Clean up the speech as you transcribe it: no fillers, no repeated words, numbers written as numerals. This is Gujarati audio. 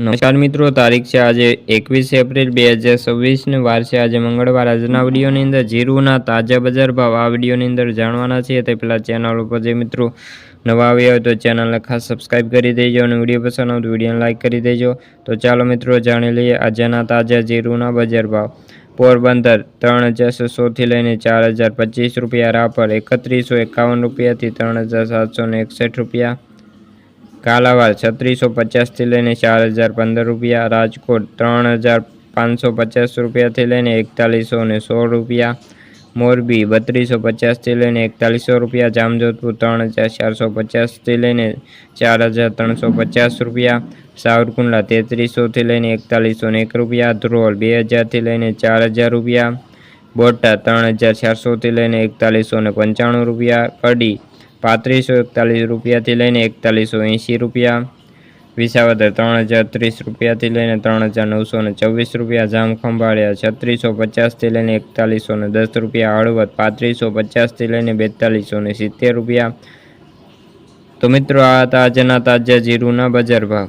નમસ્કાર મિત્રો, તારીખ છે આજે 21 એપ્રિલ 2026 ને વાર છે આજે મંગળવાર। આજના વિડીયોની અંદર જીરુના તાજા બજાર ભાવ આ વિડીયોની અંદર જાણવાના છે। તે પહેલાં ચેનલ ઉપર જે મિત્રો નવા આવ્યા હોય તો ચેનલને ખાસ સબસ્ક્રાઈબ કરી દેજો અને વિડીયો પસંદ આવે તો વિડીયોને લાઇક કરી દેજો। તો ચાલો મિત્રો જાણી લઈએ આજના તાજા જીરુના બજાર ભાવ। પોરબંદર 3600 થી લઈને 4025 રૂપિયા, રાપર 3151 રૂપિયાથી 3761 રૂપિયા, કાલાવાડ 3650 થી લઈને 4015 રૂપિયા, રાજકોટ 3550 રૂપિયાથી લઈને 4116 રૂપિયા, મોરબી 3250 થી લઈને 4100 રૂપિયા, જામજોધપુર 3450 થી લઈને 4350 રૂપિયા, સાવરકુંડલા 3300 થી લઈને 4101 રૂપિયા, ધ્રોલ 2000 થી લઈને 4000 રૂપિયા, બોટાદ 3400 થી લઈને 4195 રૂપિયા, કડી 3541 રૂપિયાથી લઈને 4180 રૂપિયા, વિસાવદર 3030 રૂપિયાથી લઈને 3924 રૂપિયા, જામખંભાળિયા 3650 થી લઈને 4110 રૂપિયા, હળવદ 3550 થી લઈને 4270 રૂપિયા। તો મિત્રો આ હતા આજના તાજા જીરુના બજાર ભાવ।